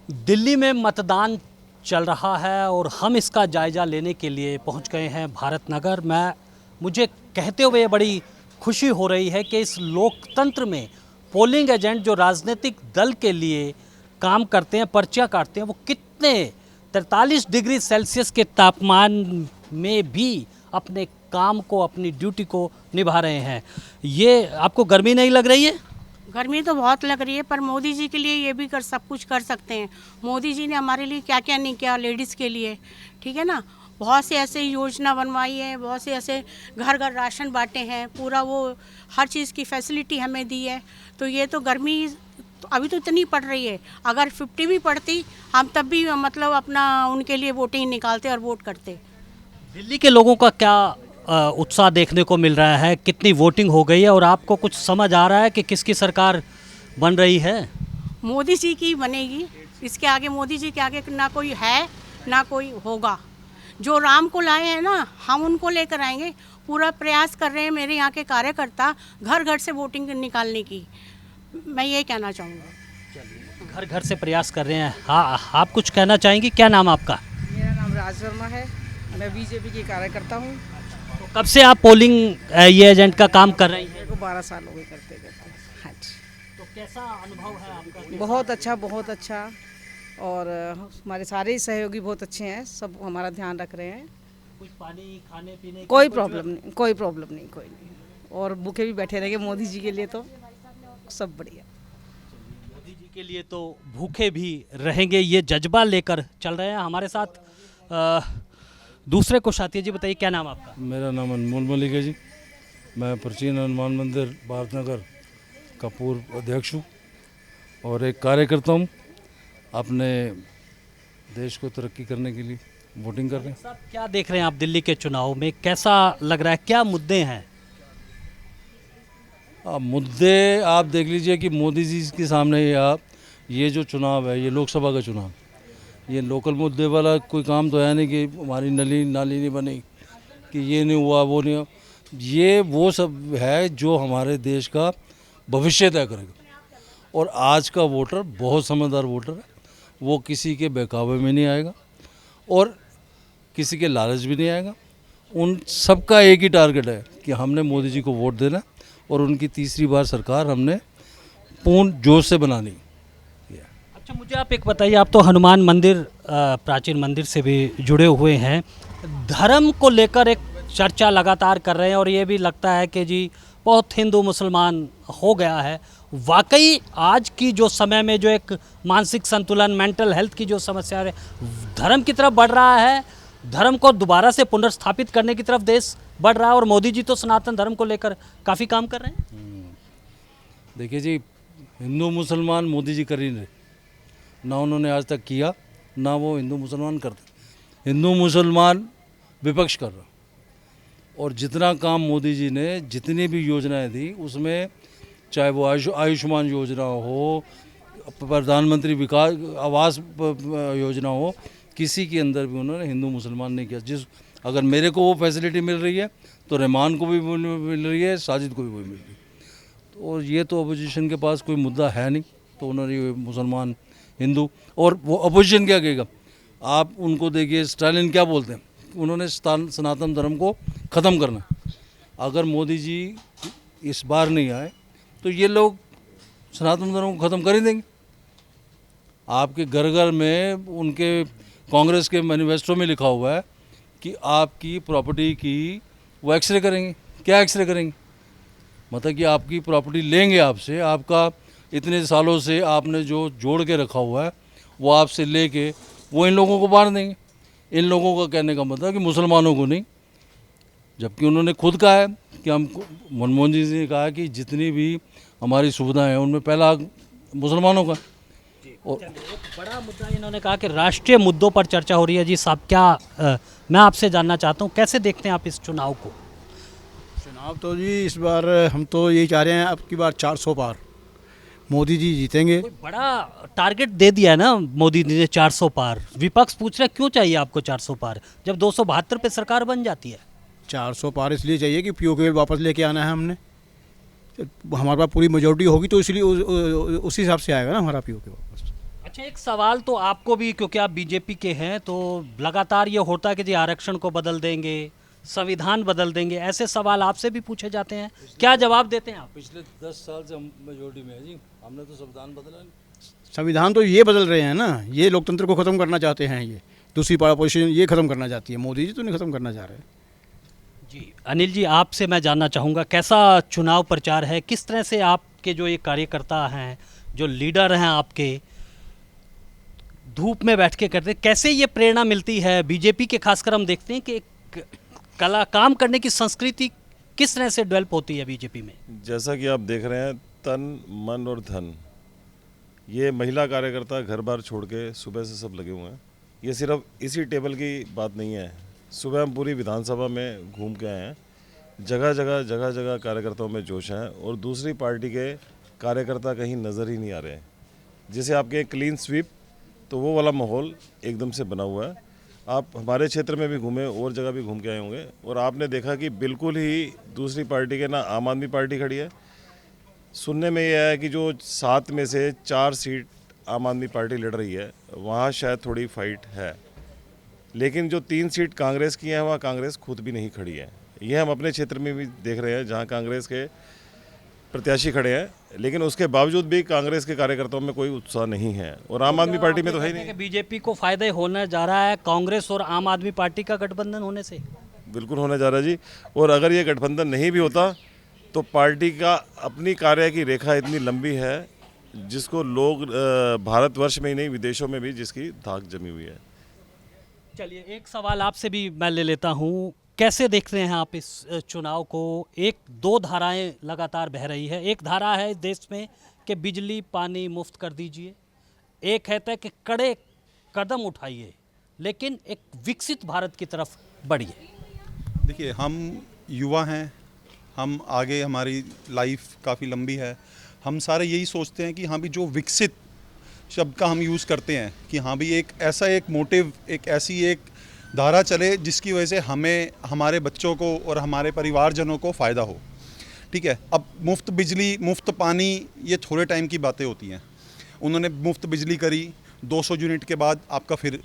दिल्ली में मतदान चल रहा है और हम इसका जायज़ा लेने के लिए पहुंच गए हैं भारत नगर। मुझे कहते हुए बड़ी खुशी हो रही है कि इस लोकतंत्र में पोलिंग एजेंट जो राजनीतिक दल के लिए काम करते हैं, पर्चियां काटते हैं, वो कितने 43 डिग्री सेल्सियस के तापमान में भी अपने काम को, अपनी ड्यूटी को निभा रहे हैं। ये आपको गर्मी नहीं लग रही है? गर्मी तो बहुत लग रही है, पर मोदी जी के लिए ये भी सब कुछ कर सकते हैं। मोदी जी ने हमारे लिए क्या क्या नहीं किया, लेडीज़ के लिए, ठीक है ना। बहुत से ऐसे योजना बनवाई है, बहुत से ऐसे घर घर राशन बांटे हैं, पूरा वो हर चीज़ की फैसिलिटी हमें दी है। तो ये तो गर्मी तो अभी तो इतनी पड़ रही है, अगर 50 भी पड़ती हम तब भी मतलब अपना उनके लिए वोटिंग निकालते और वोट करते। दिल्ली के लोगों का क्या उत्साह देखने को मिल रहा है? कितनी वोटिंग हो गई है और आपको कुछ समझ आ रहा है कि किसकी सरकार बन रही है? मोदी जी की बनेगी, इसके आगे मोदी जी के आगे ना कोई है ना कोई होगा। जो राम को लाए हैं ना, हम उनको लेकर आएंगे। पूरा प्रयास कर रहे हैं मेरे यहाँ के कार्यकर्ता घर घर से वोटिंग निकालने की। मैं ये कहना चाहूँगा। घर घर से प्रयास कर रहे हैं। हाँ, आप कुछ कहना चाहेंगी? क्या नाम आपका? मेरा नाम राज वर्मा है, मैं बीजेपी की कार्यकर्ता हूँ। तो कब से आप पोलिंग ये एजेंट का काम कर रही हैं? मेरे को 12 साल हो गए करते करते। हाँ जी, तो कैसा अनुभव है आपका? बहुत अच्छा, बहुत अच्छा। और हमारे सारे ही सहयोगी बहुत अच्छे हैं, सब हमारा ध्यान रख रहे हैं। कुछ पानी खाने पीने की कोई कुछ- प्रॉब्लम नहीं, कोई प्रॉब्लम नहीं, कोई नहीं। और भूखे भी बैठे रहेंगे मोदी जी के लिए, तो सब बढ़िया। मोदी जी के लिए तो भूखे भी रहेंगे, ये जज्बा लेकर चल रहे हैं। हमारे साथ दूसरे को साथी जी, बताइए क्या नाम आपका? मेरा नाम अनमोल मलिक है जी। मैं प्राचीन हनुमान मंदिर भारत नगर का पूर्व अध्यक्ष हूँ और एक कार्यकर्ता हूँ। अपने देश को तरक्की करने के लिए वोटिंग कर रहे हैं। साहब, क्या देख रहे हैं आप दिल्ली के चुनाव में? कैसा लग रहा है? क्या मुद्दे हैं? मुद्दे आप देख लीजिए कि मोदी जी के सामने ये जो चुनाव है, ये लोकसभा का चुनाव, ये लोकल मुद्दे वाला कोई काम तो है नहीं कि हमारी नाली नहीं बनी, कि ये नहीं हुआ, वो नहीं हुआ। ये वो सब है जो हमारे देश का भविष्य तय करेगा। और आज का वोटर बहुत समझदार वोटर है, वो किसी के बहकावे में नहीं आएगा और किसी के लालच भी नहीं आएगा। उन सबका एक ही टारगेट है कि हमने मोदी जी को वोट देना और उनकी तीसरी बार सरकार हमने पूर्ण जोश से बनानी। अच्छा, मुझे आप एक बताइए, आप तो हनुमान मंदिर, प्राचीन मंदिर से भी जुड़े हुए हैं। धर्म को लेकर एक चर्चा लगातार कर रहे हैं और ये भी लगता है कि जी बहुत हिंदू मुसलमान हो गया है। वाकई आज की जो समय में जो एक मानसिक संतुलन, मेंटल हेल्थ की जो समस्या है, धर्म की तरफ बढ़ रहा है, धर्म को दोबारा से पुनर्स्थापित करने की तरफ देश बढ़ रहा है और मोदी जी तो सनातन धर्म को लेकर काफ़ी काम कर रहे हैं। देखिए जी, हिंदू मुसलमान मोदी जी कर ही नहीं, ना उन्होंने आज तक किया, ना वो हिंदू मुसलमान करते। हिंदू मुसलमान विपक्ष कर रहा। और जितना काम मोदी जी ने, जितनी भी योजनाएं दी, उसमें चाहे वो आयुष्मान योजना हो, प्रधानमंत्री विकास आवास योजना हो, किसी के अंदर भी उन्होंने हिंदू मुसलमान नहीं किया। अगर मेरे को वो फैसिलिटी मिल रही है तो रहमान को भी मिल रही है, साजिद को भी वही मिल रही है। और ये तो अपोजिशन के पास कोई मुद्दा है नहीं, तो उन्होंने मुसलमान हिंदू, और वो अपोजिशन क्या कहेगा? आप उनको देखिए, स्टालिन क्या बोलते हैं, उन्होंने सनातन धर्म को ख़त्म करना। अगर मोदी जी इस बार नहीं आए तो ये लोग सनातन धर्म को ख़त्म कर ही देंगे। आपके घर घर में उनके कांग्रेस के मैनिफेस्टो में लिखा हुआ है कि आपकी प्रॉपर्टी की वो एक्सरे करेंगे। क्या एक्सरे करेंगे? मतलब कि आपकी प्रॉपर्टी लेंगे आपसे, आपका इतने सालों से आपने जो जोड़ के रखा हुआ है वो आपसे लेके वो इन लोगों को बांट देंगे। इन लोगों का कहने का मतलब कि मुसलमानों को नहीं, जबकि उन्होंने खुद कहा है कि हम, मनमोहन जी ने कहा कि जितनी भी हमारी सुविधाएं हैं उनमें पहला मुसलमानों का। और एक बड़ा मुद्दा इन्होंने कहा कि राष्ट्रीय मुद्दों पर चर्चा हो रही है। जी साहब, क्या मैं आपसे जानना चाहता हूँ, कैसे देखते हैं आप इस चुनाव को? चुनाव तो जी इस बार हम तो यही चाह रहे हैं, अब की बार 400 पार मोदी जी जीतेंगे। कोई बड़ा टारगेट दे दिया है ना मोदी जी ने, 400 पार। विपक्ष पूछ रहा है क्यों चाहिए आपको 400 पार जब 272 पे सरकार बन जाती है? 400 पार इसलिए चाहिए कि पीओके वापस लेके आना है हमने। हमारे पास पूरी मेजोरिटी होगी तो इसलिए उसी हिसाब से आएगा ना हमारा पीओके वापस। अच्छा, एक सवाल तो आपको भी, क्योंकि आप बीजेपी के हैं, तो लगातार ये होता है कि जी आरक्षण को बदल देंगे, संविधान बदल देंगे, ऐसे सवाल आपसे भी पूछे जाते हैं, क्या जवाब देते हैं आप? पिछले 10 साल से हम मेजोरिटी में है जी, हमने तो संविधान बदला नहीं। संविधान तो ये बदल रहे हैं ना, ये लोकतंत्र को ख़त्म करना चाहते हैं, ये दूसरी पार्टी अपोजिशन ये ख़त्म करना चाहती है, मोदी जी तो नहीं ख़त्म करना चाह रहे। जी अनिल जी, आपसे मैं जानना चाहूँगा कैसा चुनाव प्रचार है, किस तरह से आपके जो ये कार्यकर्ता हैं, जो लीडर हैं आपके, धूप में बैठ के करते हैं, कैसे ये प्रेरणा मिलती है? बीजेपी के खासकर हम देखते हैं कि एक कला काम करने की संस्कृति किस तरह से डेवलप होती है बीजेपी में? जैसा कि आप देख रहे हैं, तन मन और धन, ये महिला कार्यकर्ता घर बार छोड़ के सुबह से सब लगे हुए हैं। ये सिर्फ इसी टेबल की बात नहीं है, सुबह हम पूरी विधानसभा में घूम के आए हैं, जगह जगह कार्यकर्ताओं में जोश है और दूसरी पार्टी के कार्यकर्ता कहीं नज़र ही नहीं आ रहे हैं। जैसे आपके क्लीन स्वीप, तो वो वाला माहौल एकदम से बना हुआ है। आप हमारे क्षेत्र में भी घूमे और जगह भी घूम के आए होंगे और आपने देखा कि बिल्कुल ही दूसरी पार्टी के ना आम आदमी पार्टी खड़ी है। सुनने में यह है कि जो 7 में से 4 सीट आम आदमी पार्टी लड़ रही है, वहाँ शायद थोड़ी फाइट है, लेकिन जो 3 सीट कांग्रेस की हैं वहाँ कांग्रेस खुद भी नहीं खड़ी है। ये हम अपने क्षेत्र में भी देख रहे हैं, जहाँ कांग्रेस के प्रत्याशी खड़े हैं, लेकिन उसके बावजूद भी कांग्रेस के कार्यकर्ताओं में कोई उत्साह नहीं है और आम आदमी पार्टी में तो है ही नहीं। बीजेपी को फायदा होने जा रहा है कांग्रेस और आम आदमी पार्टी का गठबंधन होने से? बिल्कुल होने जा रहा है जी, और अगर ये गठबंधन नहीं भी होता तो पार्टी का अपनी कार्य की रेखा इतनी लंबी है जिसको लोग भारतवर्ष में ही नहीं विदेशों में भी जिसकी धाक जमी हुई है। चलिए, एक सवाल आपसे भी मैं ले लेता हूँ, कैसे देख रहे हैं आप इस चुनाव को? एक दो धाराएं लगातार बह रही है, एक धारा है इस देश में कि बिजली पानी मुफ्त कर दीजिए, एक है कि कड़े कदम उठाइए लेकिन एक विकसित भारत की तरफ बढ़िए। देखिए, हम युवा हैं, हम आगे, हमारी लाइफ काफ़ी लंबी है, हम सारे यही सोचते हैं कि हाँ भी जो विकसित शब्द का हम यूज़ करते हैं कि हाँ भी एक ऐसा एक मोटिव, एक ऐसी एक धारा चले जिसकी वजह से हमें, हमारे बच्चों को और हमारे परिवारजनों को फ़ायदा हो। ठीक है, अब मुफ्त बिजली मुफ्त पानी ये थोड़े टाइम की बातें होती हैं। उन्होंने मुफ्त बिजली करी, 200 यूनिट के बाद आपका फिर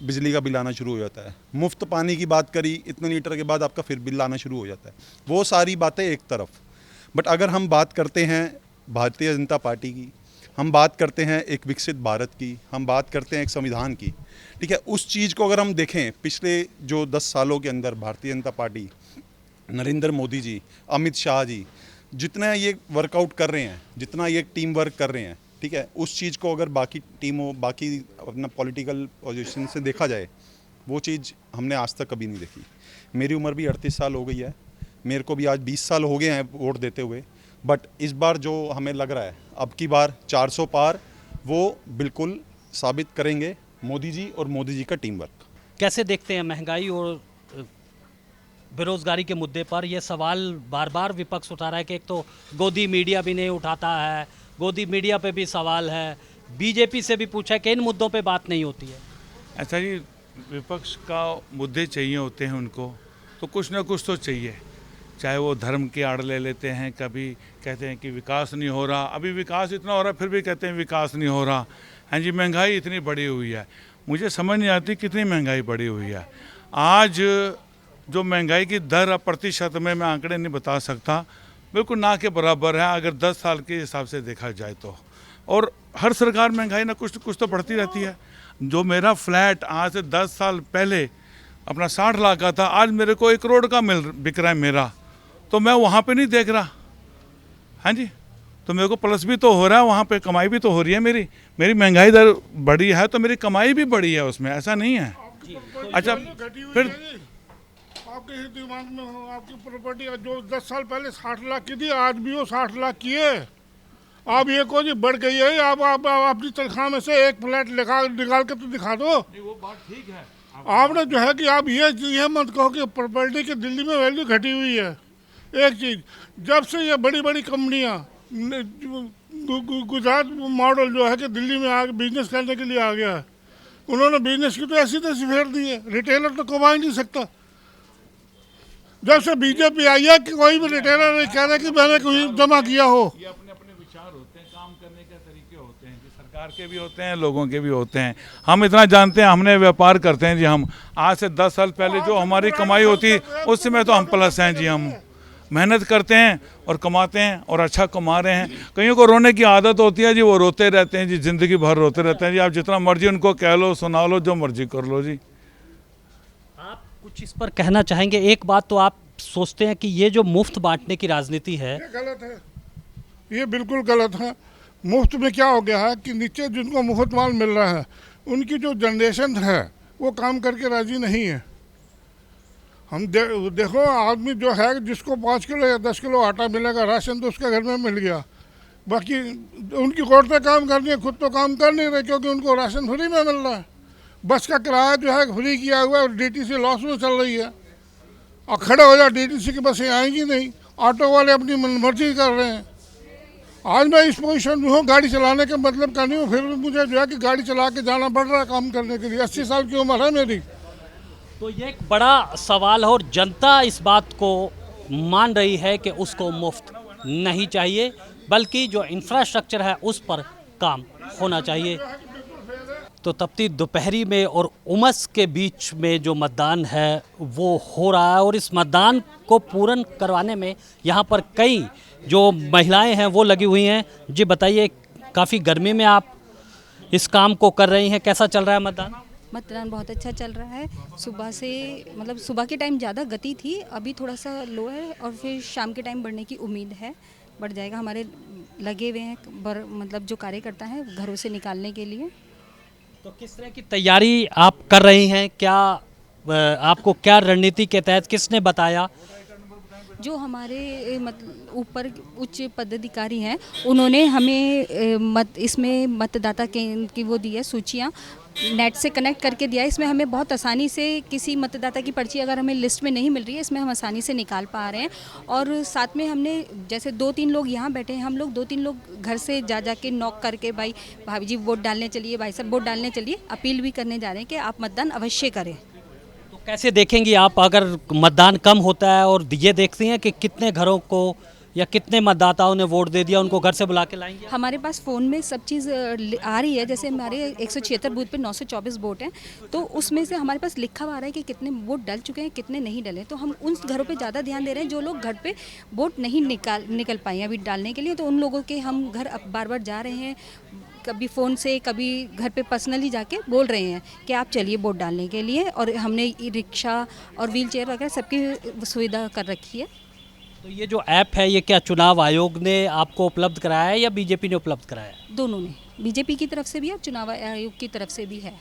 बिजली का बिल आना शुरू हो जाता है। मुफ्त पानी की बात करी, इतने लीटर के बाद आपका फिर बिल आना शुरू हो जाता है। वो सारी बातें एक तरफ, बट अगर हम बात करते हैं भारतीय जनता पार्टी की, हम बात करते हैं एक विकसित भारत की, हम बात करते हैं एक संविधान की, ठीक है, उस चीज़ को अगर हम देखें, पिछले जो 10 सालों के अंदर भारतीय जनता पार्टी, नरेंद्र मोदी जी, अमित शाह जी, जितना ये वर्कआउट कर रहे हैं, जितना ये टीम वर्क कर रहे हैं, ठीक है, उस चीज़ को अगर बाकी टीमों, बाकी अपना पॉलिटिकल पोजीशन से देखा जाए, वो चीज़ हमने आज तक कभी नहीं देखी। मेरी उम्र भी 38 साल हो गई है, मेरे को भी आज 20 साल हो गए हैं वोट देते हुए, बट इस बार जो हमें लग रहा है, अब की बार 400 पार वो बिल्कुल साबित करेंगे मोदी जी और मोदी जी का टीम वर्क। कैसे देखते हैं महंगाई और बेरोजगारी के मुद्दे पर? यह सवाल बार बार विपक्ष उठा रहा है कि एक तो गोदी मीडिया भी नहीं उठाता है, गोदी मीडिया पे भी सवाल है, बीजेपी से भी पूछा है कि इन मुद्दों पे बात नहीं होती है। अच्छा जी, विपक्ष का मुद्दे चाहिए होते हैं उनको, तो कुछ ना कुछ तो चाहिए, चाहे वो धर्म के आड़ ले लेते हैं, कभी कहते हैं कि विकास नहीं हो रहा, अभी विकास इतना हो रहा है फिर भी कहते हैं विकास नहीं हो रहा। हाँ जी, महंगाई इतनी बढ़ी हुई है, मुझे समझ नहीं आती कितनी महंगाई बढ़ी हुई है। आज जो महंगाई की दर प्रतिशत में मैं आंकड़े नहीं बता सकता, बिल्कुल ना के बराबर है अगर 10 साल के हिसाब से देखा जाए तो। और हर सरकार महंगाई ना कुछ तो बढ़ती रहती है। जो मेरा फ्लैट आज से 10 साल पहले अपना 60 लाख का था, आज मेरे को 1 करोड़ का बिक रहा है मेरा, तो मैं वहाँ पे नहीं देख रहा। हाँ जी, तो मेरे को प्लस भी तो हो रहा है, वहाँ पे कमाई भी तो हो रही है। मेरी महंगाई दर बढ़ी है तो मेरी कमाई भी बढ़ी है उसमें, ऐसा नहीं है। अच्छा, फिर आपके दिमाग में आपकी प्रॉपर्टी जो 10 साल पहले 60 लाख की थी, आज भी वो 60 लाख की है। आप ये को जी बढ़ गई है, आप अपनी तनख्वाह में से एक फ्लैट निकाल के तो दिखा दो। वो बात ठीक है, आपने जो है कि आप ये मत कहो कि प्रॉपर्टी की दिल्ली में वैल्यू घटी हुई है। एक चीज़, जब से ये बड़ी बड़ी कंपनियां गुजरात मॉडल जो है कि दिल्ली में आके बिजनेस करने के लिए आ गया है, उन्होंने बिजनेस की तो ऐसी तैसी फेर दी है, रिटेलर तो कमा ही नहीं सकता। जब से बीजेपी आई है कि कोई भी रिटेलर नहीं कह रहा कि मैंने कोई जमा किया हो। ये अपने अपने विचार होते हैं, काम करने के तरीके होते हैं कि सरकार सरकार के भी होते हैं, लोगों के भी होते हैं। हम इतना जानते हैं, हमने व्यापार करते हैं जी। हम आज से 10 साल पहले जो हमारी कमाई होती उस समय तो हम प्लस हैं जी। हम मेहनत करते हैं और कमाते हैं और अच्छा कमा रहे हैं। कईयों को रोने की आदत होती है जी, वो रोते रहते हैं जी, ज़िंदगी भर रोते रहते हैं जी। आप जितना मर्जी उनको कह लो, सुना लो, जो मर्जी कर लो जी। आप कुछ इस पर कहना चाहेंगे? एक बात तो आप सोचते हैं कि ये जो मुफ्त बांटने की राजनीति है, ये गलत है, ये बिल्कुल गलत है। मुफ्त में क्या हो गया है कि नीचे जिनको मुफ्त माल मिल रहा है उनकी जो जनरेशन है वो काम करके राजी नहीं है। हम देखो आदमी जो है जिसको 5 किलो या 10 किलो आटा मिलेगा राशन तो उसके घर में मिल गया, बाकी उनकी औरतें काम कर रही है, खुद तो काम कर नहीं रहे क्योंकि उनको राशन फ्री में मिल रहा है। बस का किराया जो है फ्री किया हुआ है और डीटीसी लॉस में चल रही है। और खड़े हो जाए डीटीसी की बसें आएंगी नहीं, ऑटो वाले अपनी मनमर्जी कर रहे हैं। आज मैं इस पोजीशन में हूँ, गाड़ी चलाने का मतलब का नहीं हूँ, फिर भी मुझे जो है कि गाड़ी चला के जाना पड़ रहा है काम करने के लिए। 80 साल की उम्र है मेरी। तो ये एक बड़ा सवाल है और जनता इस बात को मान रही है कि उसको मुफ्त नहीं चाहिए, बल्कि जो इंफ्रास्ट्रक्चर है उस पर काम होना चाहिए। तो तपती दोपहरी में और उमस के बीच में जो मतदान है वो हो रहा है और इस मतदान को पूर्ण करवाने में यहाँ पर कई जो महिलाएं हैं वो लगी हुई हैं। जी बताइए, काफ़ी गर्मी में आप इस काम को कर रही हैं, कैसा चल रहा है मतदान? मतदान बहुत अच्छा चल रहा है। सुबह से मतलब सुबह के टाइम ज़्यादा गति थी, अभी थोड़ा सा लो है और फिर शाम के टाइम बढ़ने की उम्मीद है, बढ़ जाएगा। हमारे लगे हुए हैं मतलब जो कार्यकर्ता हैं घरों से निकालने के लिए। तो किस तरह की तैयारी आप कर रही हैं? क्या आपको क्या रणनीति के तहत किसने बताया? जो हमारे ऊपर उच्च पदाधिकारी हैं उन्होंने हमें इसमें मतदाता की वो दी है सूचियाँ, नेट से कनेक्ट करके दिया है। इसमें हमें बहुत आसानी से किसी मतदाता की पर्ची अगर हमें लिस्ट में नहीं मिल रही है, इसमें हम आसानी से निकाल पा रहे हैं। और साथ में हमने जैसे 2-3 लोग यहाँ बैठे हैं, हम लोग 2-3 लोग घर से जा के नॉक करके भाई भाभी जी वोट डालने चलिए, भाई साहब वोट डालने चलिए, अपील भी करने जा रहे हैं कि आप मतदान अवश्य करें। तो कैसे देखेंगी आप अगर मतदान कम होता है और ये देखती हैं कि कितने घरों को या कितने मतदाताओं ने वोट दे दिया, उनको घर से बुला के लाएंगे? हमारे पास फ़ोन में सब चीज़ आ रही है। जैसे हमारे 176 बूथ पे 924 वोट हैं, तो उसमें से हमारे पास लिखा हुआ आ रहा है कि कितने वोट डल चुके हैं, कितने नहीं डले। तो हम उन घरों पे ज़्यादा ध्यान दे रहे हैं जो लोग घर पे वोट नहीं निकल पाए अभी डालने के लिए। तो उन लोगों के हम घर अब बार बार जा रहे हैं, कभी फ़ोन से कभी घर पे पर्सनली जाके बोल रहे हैं कि आप चलिए वोट डालने के लिए। और हमने ई रिक्शा और व्हील चेयर वगैरह सबकी सुविधा कर रखी है। तो ये जो ऐप है ये क्या चुनाव आयोग ने आपको उपलब्ध कराया है या बीजेपी ने उपलब्ध कराया है? दोनों ने, बीजेपी की तरफ से भी है, चुनाव आयोग की तरफ से भी है।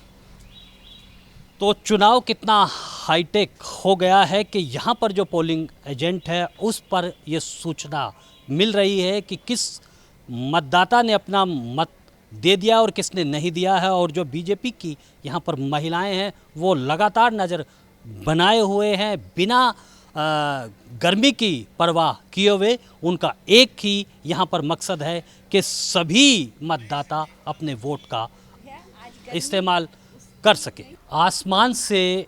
तो चुनाव कितना हाईटेक हो गया है कि यहाँ पर जो पोलिंग एजेंट है उस पर ये सूचना मिल रही है कि किस मतदाता ने अपना मत दे दिया और किसने नहीं दिया है। और जो बीजेपी की यहाँ पर महिलाएं हैं वो लगातार नज़र बनाए हुए हैं, बिना गर्मी की परवाह किए हुए। उनका एक ही यहाँ पर मकसद है कि सभी मतदाता अपने वोट का इस्तेमाल कर सके। आसमान से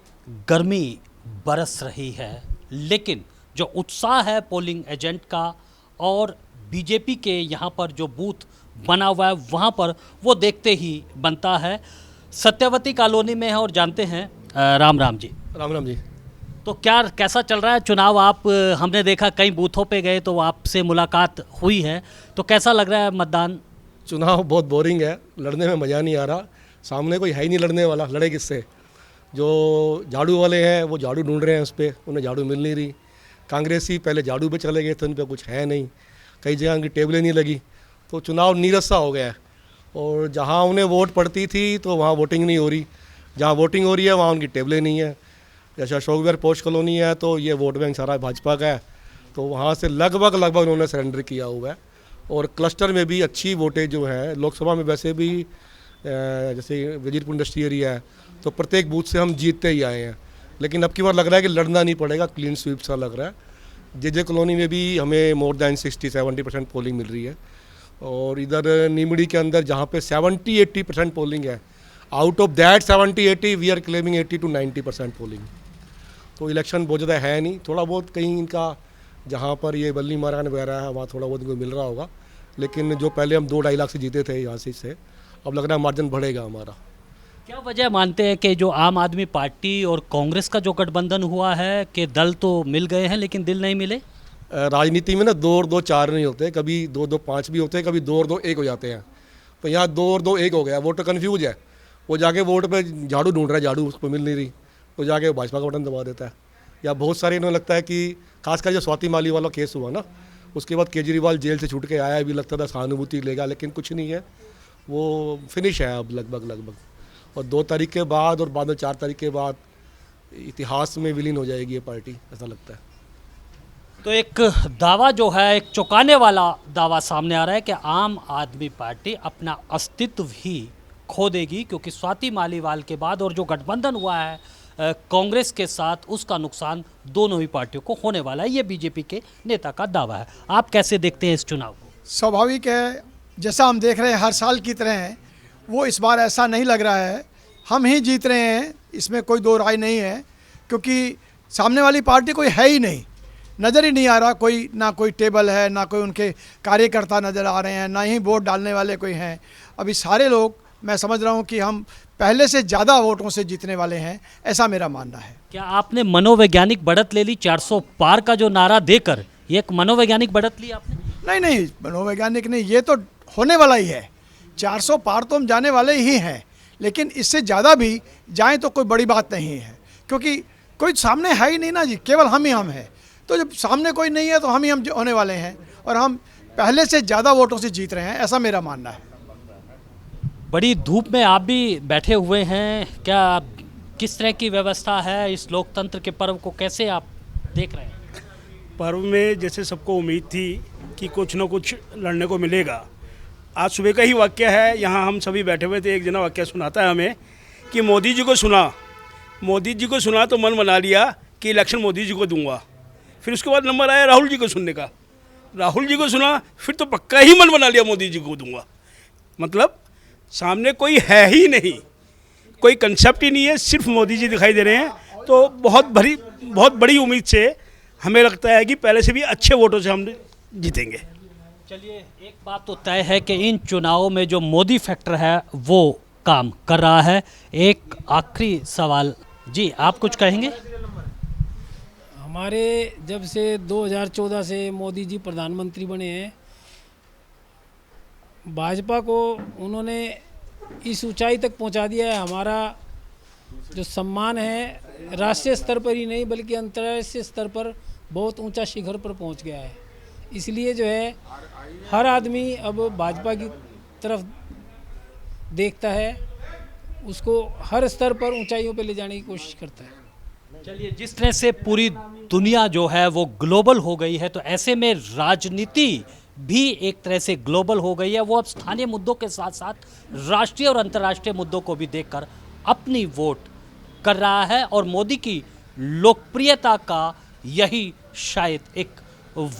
गर्मी बरस रही है, लेकिन जो उत्साह है पोलिंग एजेंट का और बीजेपी के यहाँ पर जो बूथ बना हुआ है वहाँ पर, वो देखते ही बनता है। सत्यवती कॉलोनी में है और जानते हैं। राम जी। राम जी। तो क्या कैसा चल रहा है चुनाव? आप हमने देखा कई बूथों पे गए तो आपसे मुलाकात हुई है, तो कैसा लग रहा है मतदान? चुनाव बहुत बोरिंग है, लड़ने में मज़ा नहीं आ रहा। सामने कोई है ही नहीं लड़ने वाला, लड़े किससे? जो झाड़ू वाले हैं वो झाड़ू ढूंढ रहे हैं, उस पर उन्हें झाड़ू मिल नहीं रही। कांग्रेसी पहले झाड़ू पे चले गए थे, उन पर कुछ है नहीं, कई जगह उनकी टेबलें नहीं लगी, तो चुनाव नीरसा हो गया है। और जहाँ उन्हें वोट पड़ती थी तो वहाँ वोटिंग नहीं हो रही, जहाँ वोटिंग हो रही है वहाँ उनकी टेबलें नहीं है। जैसे अशोक विहार पोस्ट कॉलोनी है तो ये वोट बैंक सारा भाजपा का है, तो वहाँ से लगभग उन्होंने सरेंडर किया हुआ है। और क्लस्टर में भी अच्छी वोटें जो है, लोकसभा में वैसे भी जैसे वजीरपुर इंडस्ट्री एरिया है तो प्रत्येक बूथ से हम जीतते ही आए हैं, लेकिन अब की बार लग रहा है कि लड़ना नहीं पड़ेगा, क्लीन स्वीप सा लग रहा है। जे कॉलोनी में भी हमें मोर दैन 60-70% पोलिंग मिल रही है। और इधर नीमड़ी के अंदर जहाँ पे 70-80% पोलिंग है, out of that 70-80 we are claiming 80 to 90% polling. तो इलेक्शन बहुत ज़्यादा है नहीं, थोड़ा बहुत कहीं इनका जहाँ पर ये बल्ली मारान वगैरह है वहाँ थोड़ा बहुत इनको मिल रहा होगा, लेकिन जो पहले हम 2-2.5 लाख से जीते थे यहाँ से अब लग रहा है मार्जिन बढ़ेगा हमारा। क्या वजह मानते हैं कि जो आम आदमी पार्टी और कांग्रेस का जो गठबंधन हुआ है कि दल तो मिल गए हैं लेकिन दिल नहीं मिले? राजनीति में ना 2 और 2 4 नहीं होते, कभी 2 2 5 भी होते हैं, कभी 2 और 2 1 हो जाते हैं। तो यहाँ 2 और 2 1 हो गया, वोटर कन्फ्यूज है। वो जाके वोट पे झाड़ू ढूंढ रहा है, झाड़ू उसको मिल नहीं रही, तो जाके भाजपा का बटन दबा देता है। या बहुत सारे इन्हें लगता है कि खासकर जो स्वाति माली वाला केस हुआ ना, उसके बाद केजरीवाल जेल से छूट के आया, अभी लगता था सहानुभूति लेगा, लेकिन कुछ नहीं है, वो फिनिश है अब लगभग। और 2 तारीख के बाद और बाद में 4 तारीख के बाद इतिहास में विलीन हो जाएगी ये पार्टी, ऐसा लगता है। तो एक दावा जो है, एक चौंकाने वाला दावा सामने आ रहा है कि आम आदमी पार्टी अपना अस्तित्व ही खो देगी, क्योंकि स्वाति मालीवाल के बाद और जो गठबंधन हुआ है कांग्रेस के साथ, उसका नुकसान दोनों ही पार्टियों को होने वाला है। ये बीजेपी के नेता का दावा है। आप कैसे देखते हैं इस चुनाव को? स्वाभाविक है, जैसा हम देख रहे हैं हर साल की तरह है, वो इस बार ऐसा नहीं लग रहा है। हम ही जीत रहे हैं, इसमें कोई दो राय नहीं है, क्योंकि सामने वाली पार्टी कोई है ही नहीं, नज़र ही नहीं आ रहा कोई, ना कोई टेबल है, ना कोई उनके कार्यकर्ता नज़र आ रहे हैं, ना ही वोट डालने वाले कोई हैं। अभी सारे लोग, मैं समझ रहा हूं कि हम पहले से ज़्यादा वोटों से जीतने वाले हैं, ऐसा मेरा मानना है। क्या आपने मनोवैज्ञानिक बढ़त ले ली? 400 पार का जो नारा देकर ये एक मनोवैज्ञानिक बढ़त ली आपने? नहीं, मनोवैज्ञानिक नहीं, ये तो होने वाला ही है। 400 पार तो हम जाने वाले ही हैं, लेकिन इससे ज़्यादा भी जाएं तो कोई बड़ी बात नहीं है, क्योंकि कोई सामने है ही नहीं ना जी, केवल हम ही हम हैं। तो जब सामने कोई नहीं है तो हम ही हम होने वाले हैं, और हम पहले से ज़्यादा वोटों से जीत रहे हैं, ऐसा मेरा मानना है। बड़ी धूप में आप भी बैठे हुए हैं, क्या किस तरह की व्यवस्था है इस लोकतंत्र के पर्व को, कैसे आप देख रहे हैं? पर्व में जैसे सबको उम्मीद थी कि कुछ न कुछ लड़ने को मिलेगा। आज सुबह का ही वाक्य है, यहाँ हम सभी बैठे हुए थे, एक जना वाक्य सुनाता है हमें कि मोदी जी को सुना तो मन बना लिया कि इलेक्शन मोदी जी को दूंगा। फिर उसके बाद नंबर आया राहुल जी को सुनने का, राहुल जी को सुना, फिर तो पक्का ही मन बना लिया मोदी जी को दूंगा। मतलब सामने कोई है ही नहीं, कोई कंसेप्ट ही नहीं है, सिर्फ मोदी जी दिखाई दे रहे हैं। तो बहुत बड़ी उम्मीद से हमें लगता है कि पहले से भी अच्छे वोटों से हम जीतेंगे। चलिए, एक बात तो तय है कि इन चुनावों में जो मोदी फैक्टर है वो काम कर रहा है। एक आखिरी सवाल जी, आप कुछ कहेंगे? हमारे जब से 2014 से मोदी जी प्रधानमंत्री बने हैं, भाजपा को उन्होंने इस ऊंचाई तक पहुंचा दिया है। हमारा जो सम्मान है राष्ट्रीय स्तर पर ही नहीं बल्कि अंतर्राष्ट्रीय स्तर पर बहुत ऊंचा शिखर पर पहुंच गया है। इसलिए जो है हर आदमी अब भाजपा की तरफ देखता है, उसको हर स्तर पर ऊंचाइयों पर ले जाने की कोशिश करता है। चलिए, जिस तरह से पूरी दुनिया जो है वो ग्लोबल हो गई है, तो ऐसे में राजनीति भी एक तरह से ग्लोबल हो गई है। वो अब स्थानीय मुद्दों के साथ साथ राष्ट्रीय और अंतर्राष्ट्रीय मुद्दों को भी देखकर अपनी वोट कर रहा है, और मोदी की लोकप्रियता का यही शायद एक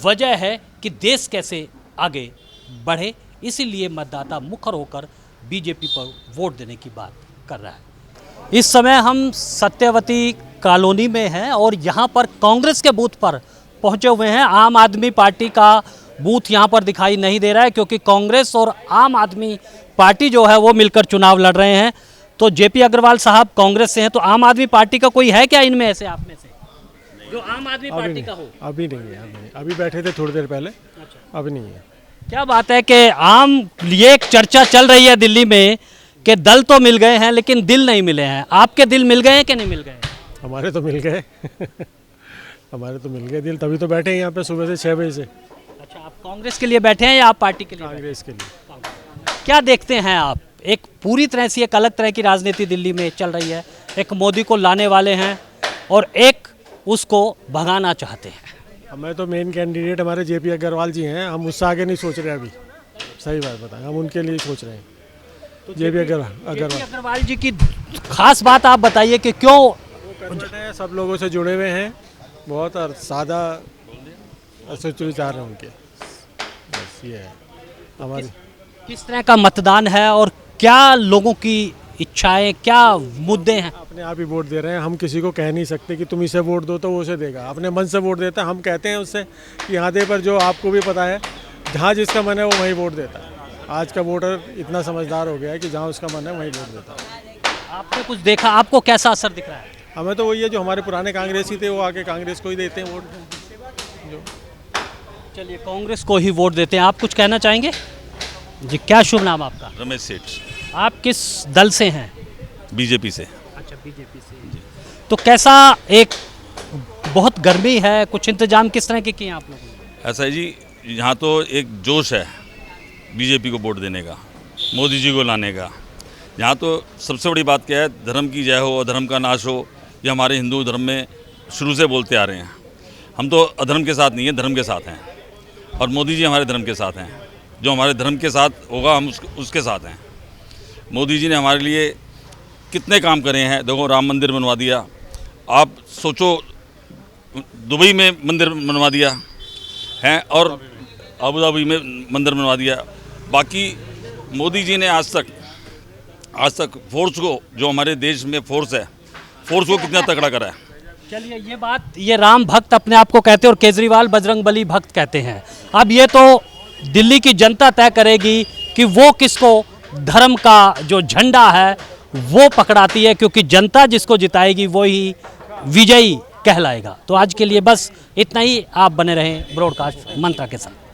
वजह है कि देश कैसे आगे बढ़े। इसीलिए मतदाता मुखर होकर बीजेपी पर वोट देने की बात कर रहा है। इस समय हम सत्यवती कॉलोनी में हैं और यहाँ पर कांग्रेस के बूथ पर पहुँचे हुए हैं। आम आदमी पार्टी का बूथ यहाँ पर दिखाई नहीं दे रहा है, क्योंकि कांग्रेस और आम आदमी पार्टी जो है वो मिलकर चुनाव लड़ रहे हैं। तो जेपी अग्रवाल साहब कांग्रेस से हैं, तो आम आदमी पार्टी का कोई है क्या इनमें से, आप में से जो आम आदमी पार्टी का हो? अभी नहीं है, अभी बैठे थे थोड़ी देर पहले। अच्छा। अभी नहीं है। क्या बात है कि ये एक चर्चा चल रही है दिल्ली में कि दल तो मिल गए हैं लेकिन दिल नहीं मिले हैं। आपके दिल मिल गए हैं कि नहीं मिल गए? हमारे तो मिल गए हमारे तो मिल गए दिल, तभी तो बैठे हैं यहाँ पे सुबह से 6 बजे से। अच्छा, आप कांग्रेस के लिए बैठे हैं या आप पार्टी के लिए? कांग्रेस के लिए। क्या देखते हैं आप? एक पूरी तरह से एक अलग तरह की राजनीति दिल्ली में चल रही है। एक मोदी को लाने वाले हैं और एक उसको भगाना चाहते हैं। हमें तो मेन कैंडिडेट हमारे जेपी अग्रवाल जी हैं, हम उससे आगे नहीं सोच रहे अभी। सही बात बताएं, हम उनके लिए सोच रहे हैं। तो जेपी अग्रवाल जी की खास बात आप बताइए कि क्यों? सब लोगों से जुड़े हुए हैं, बहुत और सादा सोच विचार है उनके, बस ये है हमारी। किस तरह का मतदान है और क्या लोगों की इच्छाएं, क्या मुद्दे हैं? अपने आप ही वोट दे रहे हैं। हम किसी को कह नहीं सकते कि तुम इसे वोट दो तो वो उसे देगा, अपने मन से वोट देता है। हम कहते हैं उससे कि यहाँ दे पर जो आपको भी पता है, जहाँ जिसका मन है वो वहीं वोट देता है। आज का वोटर इतना समझदार हो गया है कि जहाँ उसका मन है वहीं वोट देता है। आपने कुछ देखा, आपको कैसा असर दिख रहा है? हमें तो वही है, जो हमारे पुराने कांग्रेसी थे वो आके कांग्रेस को ही देते हैं वोट। जो चलिए, कांग्रेस को ही वोट देते हैं। आप कुछ कहना चाहेंगे जी? क्या शुभ नाम आपका? रमेश सेठ, आप किस दल से हैं? बीजेपी से। अच्छा, बीजेपी से। तो कैसा, एक बहुत गर्मी है, कुछ इंतजाम किस तरह के किए हैं आप लोगों ने? ऐसा है जी, यहाँ तो एक जोश है बीजेपी को वोट देने का, मोदी जी को लाने का। यहाँ तो सबसे बड़ी बात क्या है, धर्म की जय हो, अधर्म का नाश हो, ये हमारे हिंदू धर्म में शुरू से बोलते आ रहे हैं। हम तो अधर्म के साथ नहीं हैं, धर्म के साथ हैं, और मोदी जी हमारे धर्म के साथ हैं। जो हमारे धर्म के साथ होगा हम उसके साथ हैं। मोदी जी ने हमारे लिए कितने काम करे हैं। देखो, राम मंदिर बनवा दिया, आप सोचो, दुबई में मंदिर बनवा दिया है, और अबू धाबी में मंदिर बनवा दिया। बाकी मोदी जी ने आज तक फोर्स को, जो हमारे देश में फोर्स है, फोर्स को कितना तगड़ा करा है। चलिए, ये बात, ये राम भक्त अपने आप को कहते हैं और केजरीवाल बजरंगबली भक्त कहते हैं। अब ये तो दिल्ली की जनता तय करेगी कि वो किसको धर्म का जो झंडा है वो पकड़ाती है, क्योंकि जनता जिसको जिताएगी वो ही विजयी कहलाएगा। तो आज के लिए बस इतना ही। आप बने रहें ब्रॉडकास्ट मंत्रा के साथ।